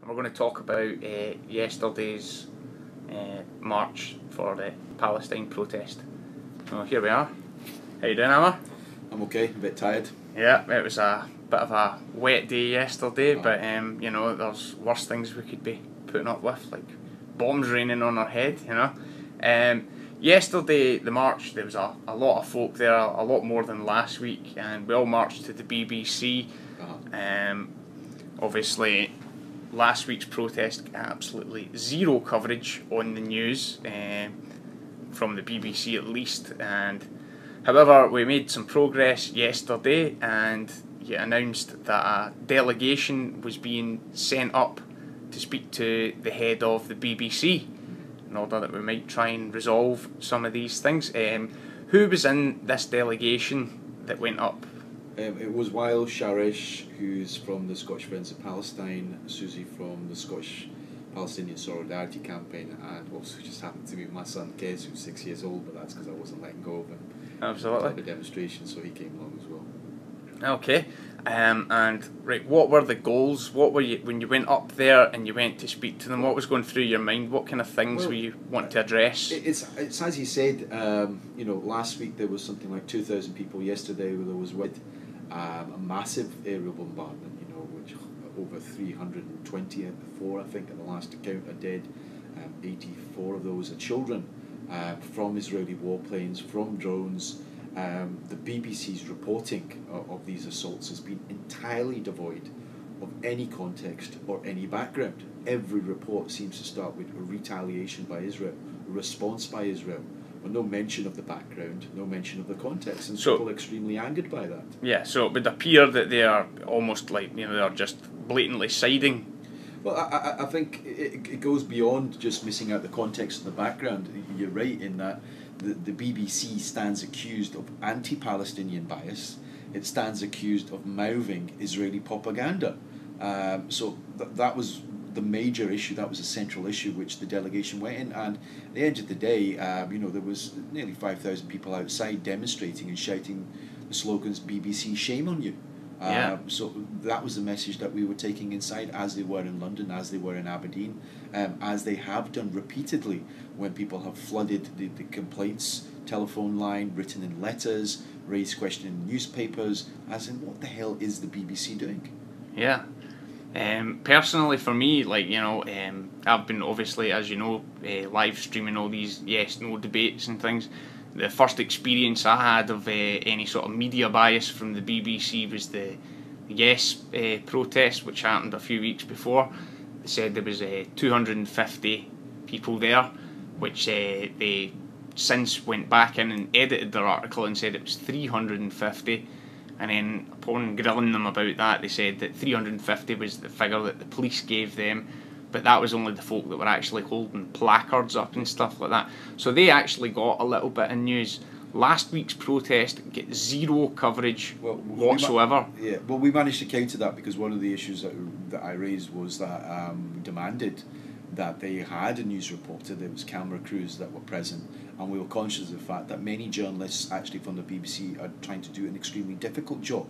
and we're going to talk about yesterday's march for the Palestine protest. So here we are. How you doing, Aamer? I'm okay, a bit tired. Yeah, it was a bit of a wet day yesterday, but you know, there's worse things we could be putting up with, like bombs raining on our head, you know. Yesterday, the march, there was a lot of folk there, a lot more than last week, and we all marched to the BBC. Obviously, last week's protest, absolutely zero coverage on the news, from the BBC at least, and however, we made some progress yesterday, and you announced that a delegation was being sent up to speak to the head of the BBC in order that we might try and resolve some of these things. Who was in this delegation that went up? It was Wael Sharish, who's from the Scottish Friends of Palestine, Susie from the Scottish Palestinian Solidarity Campaign, and also just happened to be my son Kez, who's 6 years old, but that's because I wasn't letting go of him. Absolutely. The demonstration, so he came along as well. Okay, and right, what were the goals? What were you when you went up there and you went to speak to them? What was going through your mind? What kind of things were you wanting to address? It's as you said. You know, last week there was something like 2,000 people. Yesterday there was a massive aerial bombardment. You know, which over 324, I think, at the last count, are dead. 84 of those are children. From Israeli warplanes, from drones. The BBC's reporting of these assaults has been entirely devoid of any context or any background. Every report seems to start with a retaliation by Israel, a response by Israel, but no mention of the background, no mention of the context, and so, people are extremely angered by that. Yeah, so it would appear that they are almost like, you know, they are just blatantly siding. Well, I think it goes beyond just missing out the context and the background. You're right in that the BBC stands accused of anti-Palestinian bias. It stands accused of mouthing Israeli propaganda. So that was the major issue. That was a central issue which the delegation went in. And at the end of the day, you know, there was nearly 5,000 people outside demonstrating and shouting the slogans, BBC, shame on you. So that was the message that we were taking inside, as they were in London, as they were in Aberdeen, as they have done repeatedly when people have flooded the complaints telephone line, written in letters, raised questions in newspapers, as in, what the hell is the BBC doing? Yeah. Personally for me, like, you know, I've been obviously, as you know, live streaming all these yes-no debates and things. The first experience I had of any sort of media bias from the BBC was the Yes protest, which happened a few weeks before. They said there was 250 people there, which they since went back in and edited their article and said it was 350. And then upon grilling them about that, they said that 350 was the figure that the police gave them, but that was only the folk that were actually holding placards up and stuff like that. So they actually got a little bit of news. Last week's protest get zero coverage whatsoever. We managed to counter that, because one of the issues that I raised was that we demanded that they had a news reporter. There was camera crews that were present, and we were conscious of the fact that many journalists actually from the BBC are trying to do an extremely difficult job.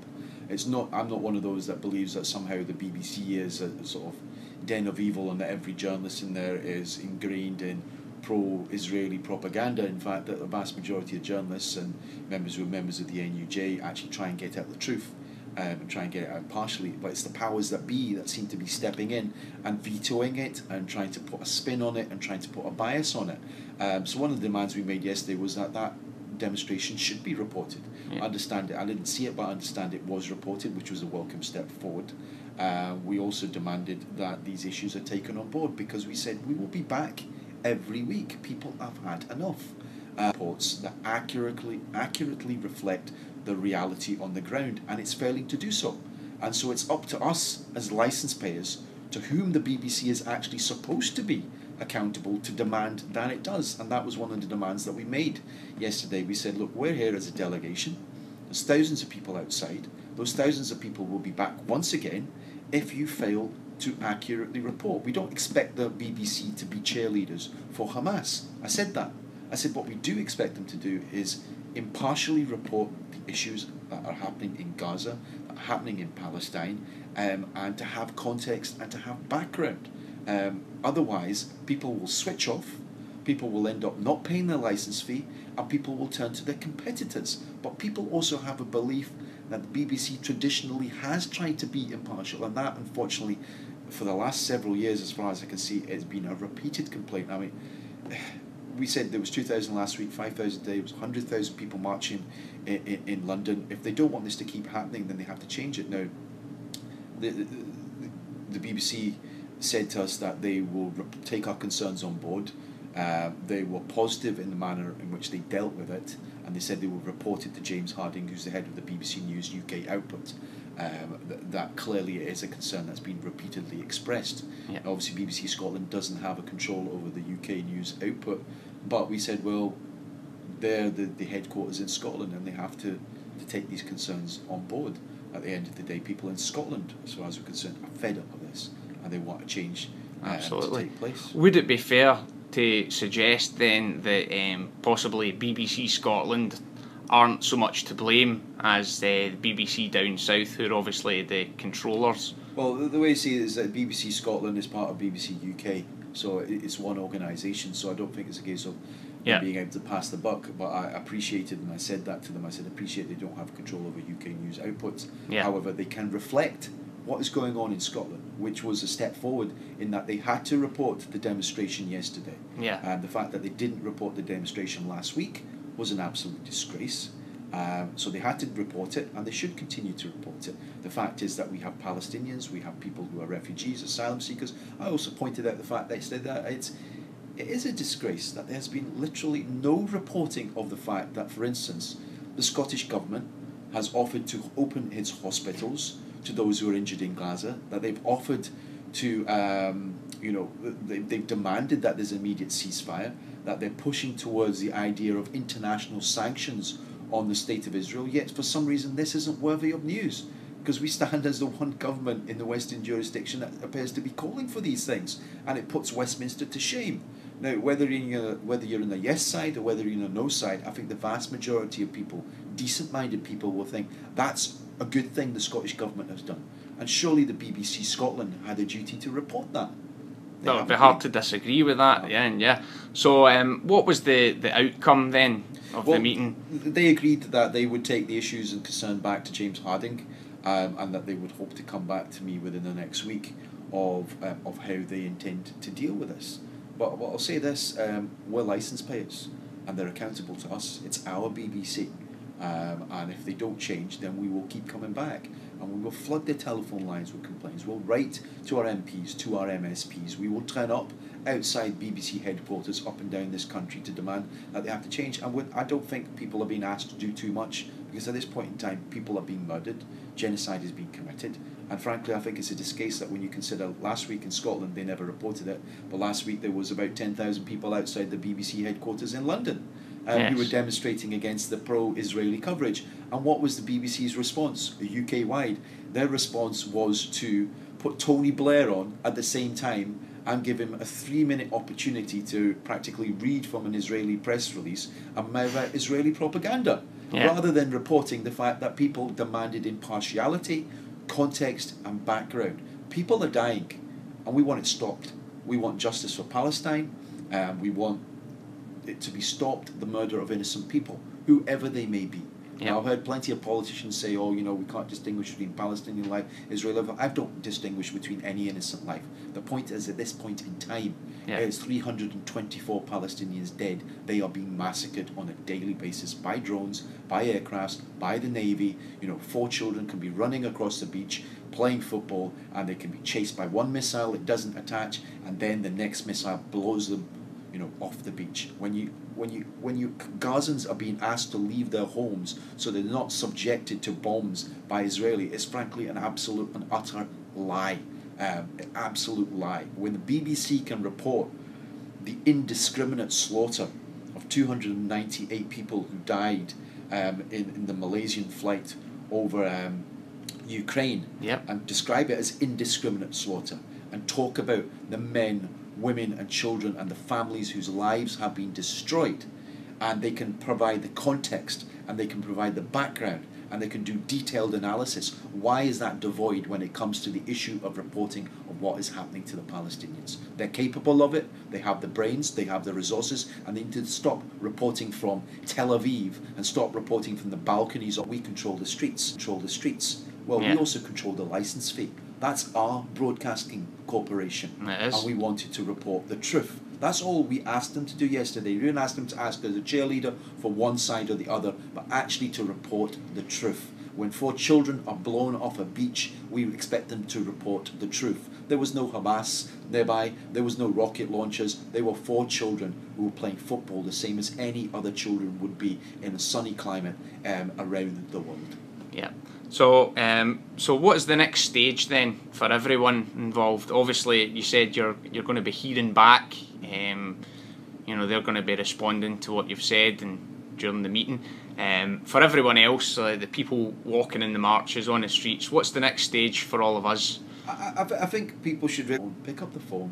I'm not one of those that believes that somehow the BBC is a sort of den of evil and that every journalist in there is ingrained in pro-Israeli propaganda. In fact, that the vast majority of journalists and members of the NUJ actually try and get out the truth, and try and get it out partially, but it's the powers that be that seem to be stepping in and vetoing it and trying to put a spin on it and trying to put a bias on it. So one of the demands we made yesterday was that demonstration should be reported. Yeah. I understand it. I didn't see it, but I understand it was reported, which was a welcome step forward. We also demanded that these issues are taken on board, because we said we will be back every week. People have had enough. Reports that accurately reflect the reality on the ground, and it's failing to do so. And so it's up to us as licence payers, to whom the BBC is actually supposed to be accountable, to demand that it does. And that was one of the demands that we made yesterday. We said, look, we're here as a delegation. There's thousands of people outside. Those thousands of people will be back once again if you fail to accurately report. We don't expect the BBC to be cheerleaders for Hamas. I said that. I said what we do expect them to do is impartially report the issues that are happening in Gaza, that are happening in Palestine, and to have context and to have background. Otherwise, people will switch off, people will end up not paying their license fee, and people will turn to their competitors. But people also have a belief that the BBC traditionally has tried to be impartial, and that, unfortunately, for the last several years, as far as I can see, it's been a repeated complaint. I mean, we said there was 2,000 last week, 5,000 today, it was 100,000 people marching in London. If they don't want this to keep happening, then they have to change it. Now, the BBC said to us that they will take our concerns on board. They were positive in the manner in which they dealt with it, and they said they will report it to James Harding, who's the head of the BBC News UK output. That clearly is a concern that's been repeatedly expressed. Yeah. Obviously, BBC Scotland doesn't have a control over the UK news output, but we said, well, they're the headquarters in Scotland, and they have to take these concerns on board. At the end of the day, people in Scotland, as far as we're concerned, are fed up with this, and they want a change to take place. Would it be fair to suggest then that possibly BBC Scotland aren't so much to blame as the BBC down south, who are obviously the controllers? Well, the way I see it is that BBC Scotland is part of BBC UK, so it's one organisation, so I don't think it's a case of being able to pass the buck, but I appreciated, and I said that to them, I said, appreciate they don't have control over UK news outputs. However, they can reflect what is going on in Scotland, which was a step forward in that they had to report the demonstration yesterday. And the fact that they didn't report the demonstration last week was an absolute disgrace. So they had to report it, and they should continue to report it. The fact is that we have Palestinians, we have people who are refugees, asylum seekers. I also pointed out the fact that it is a disgrace that there's been literally no reporting of the fact that, for instance, the Scottish government has offered to open its hospitals to those who are injured in Gaza, that they've offered to, they've demanded that there's immediate ceasefire, that they're pushing towards the idea of international sanctions on the state of Israel, yet for some reason this isn't worthy of news, because we stand as the one government in the Western jurisdiction that appears to be calling for these things, and it puts Westminster to shame. Now, whether you're in the yes side or whether you're in the no side, I think the vast majority of people, decent-minded people, will think that's a good thing the Scottish government has done. And surely the BBC Scotland had a duty to report that. That would be hard to disagree with that, So what was the outcome then of the meeting? They agreed that they would take the issues and concern back to James Harding, and that they would hope to come back to me within the next week of how they intend to deal with this. But I'll say this, we're licence payers, and they're accountable to us. It's our BBC. And if they don't change, then we will keep coming back, and we will flood their telephone lines with complaints. We'll write to our MPs, to our MSPs. We will turn up outside BBC headquarters up and down this country to demand that they have to change. And I don't think people are being asked to do too much, because at this point in time, people are being murdered, genocide is being committed, and frankly, I think it's a disgrace that when you consider last week in Scotland, they never reported it, but last week there was about 10,000 people outside the BBC headquarters in London. Who were demonstrating against the pro-Israeli coverage. And what was the BBC's response, UK-wide? Their response was to put Tony Blair on at the same time and give him a 3-minute opportunity to practically read from an Israeli press release and mouth out Israeli propaganda, rather than reporting the fact that people demanded impartiality, context and background. People are dying, and we want it stopped. We want justice for Palestine, we want it to be stopped, the murder of innocent people, whoever they may be. Now, I've heard plenty of politicians say, we can't distinguish between Palestinian life, Israeli life. I don't distinguish between any innocent life. The point is, at this point in time, there's 324 Palestinians dead. They are being massacred on a daily basis by drones, by aircrafts, by the Navy. 4 children can be running across the beach, playing football, and they can be chased by one missile, it doesn't attach, and then the next missile blows them off the beach. When you Gazans are being asked to leave their homes so they're not subjected to bombs by Israeli, it's frankly an absolute and utter lie. An absolute lie. When the BBC can report the indiscriminate slaughter of 298 people who died in the Malaysian flight over Ukraine, and describe it as indiscriminate slaughter, and talk about the men, women and children and the families whose lives have been destroyed, and they can provide the context and they can provide the background and they can do detailed analysis. Why is that devoid when it comes to the issue of reporting of what is happening to the Palestinians? They're capable of it, they have the brains, they have the resources, and they need to stop reporting from Tel Aviv and stop reporting from the balconies of we control the streets. Well, we also control the license fee. That's our broadcasting corporation, and we wanted to report the truth. That's all we asked them to do yesterday. We didn't ask them to ask as a cheerleader for one side or the other, but actually to report the truth. When 4 children are blown off a beach, we expect them to report the truth. There was no Hamas nearby, there was no rocket launchers. They were 4 children who were playing football the same as any other children would be in a sunny climate around the world. Yeah. So, so what is the next stage then for everyone involved? Obviously, you said you're going to be hearing back. You know, they're going to be responding to what you've said and during the meeting. For everyone else, the people walking in the marches on the streets, what's the next stage for all of us? I think people should pick up the phone,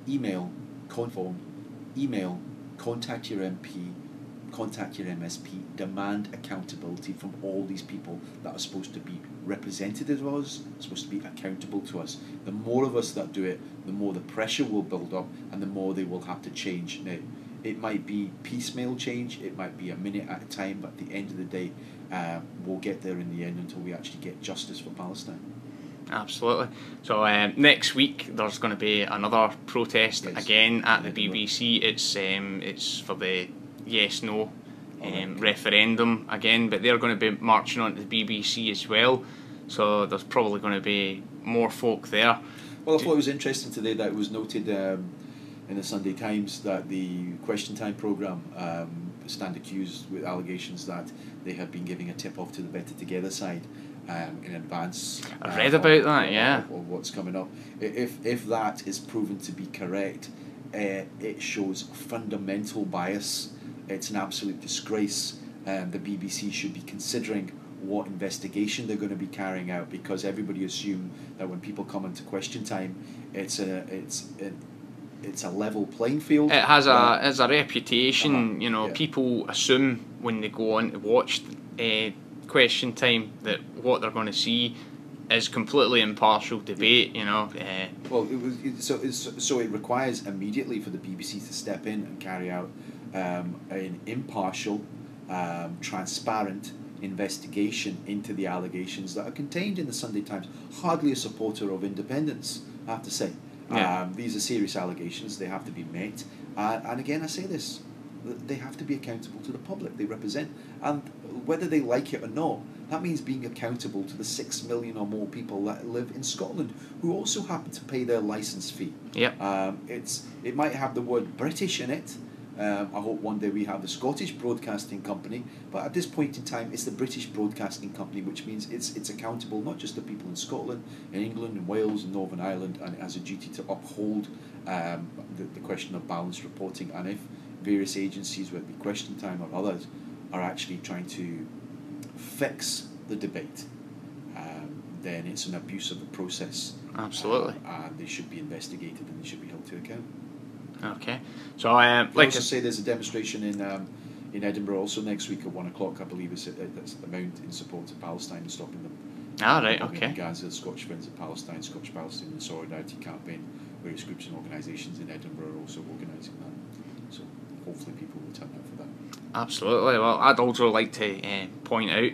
email, contact your MP, contact your MSP, demand accountability from all these people that are supposed to be representative of us, supposed to be accountable to us. The more of us that do it, the more the pressure will build up and the more they will have to change. Now, it might be piecemeal change, it might be a minute at a time, but at the end of the day, we'll get there in the end until we actually get justice for Palestine. Absolutely. So next week there's going to be another protest again at the BBC. It's for the yes/no referendum again, but they're going to be marching on to the BBC as well. So there's probably going to be more folk there. Well, I thought it was interesting today that it was noted in the Sunday Times that the Question Time programme stand accused with allegations that they have been giving a tip-off to the Better Together side in advance. I read about that, yeah. Of what's coming up. If that is proven to be correct, it shows fundamental bias. It's an absolute disgrace. The BBC should be considering what investigation they're going to be carrying out, because everybody assumes that when people come into Question Time, it's a level playing field. It has a reputation, you know. Yeah. People assume when they go on to watch Question Time that what they're going to see is completely impartial debate, you know. Well, so it requires immediately for the BBC to step in and carry out an impartial, transparent investigation into the allegations that are contained in the Sunday Times. Hardly a supporter of independence, I have to say. Yeah. These are serious allegations. They have to be met. And again, I say this, they have to be accountable to the public they represent. And whether they like it or not, that means being accountable to the 6 million or more people that live in Scotland who also happen to pay their licence fee. Yep. It might have the word British in it. I hope one day we have the Scottish Broadcasting Company, but at this point in time it's the British Broadcasting Company, which means it's accountable not just to people in Scotland, in England, in Wales, and Northern Ireland, and it has a duty to uphold the question of balanced reporting. And if various agencies, whether it be Question Time or others, are actually trying to fix the debate, then it's an abuse of the process. Absolutely. And they should be investigated and they should be held to account. Okay, so I also say there's a demonstration in Edinburgh also next week at 1 o'clock. I believe that's the Mount in support of Palestine and stopping them. Right, okay. Gaza, Scottish Friends of Palestine, Scottish Palestinian Solidarity Campaign, various groups and organisations in Edinburgh are also organising that. So hopefully people will turn out for that. Absolutely. Well, I'd also like to point out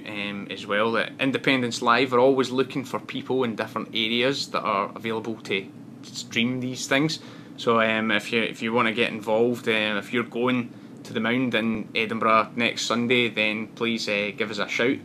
as well that Independence Live are always looking for people in different areas that are available to stream these things. So if you want to get involved, if you're going to the Mound in Edinburgh next Sunday, then please give us a shout.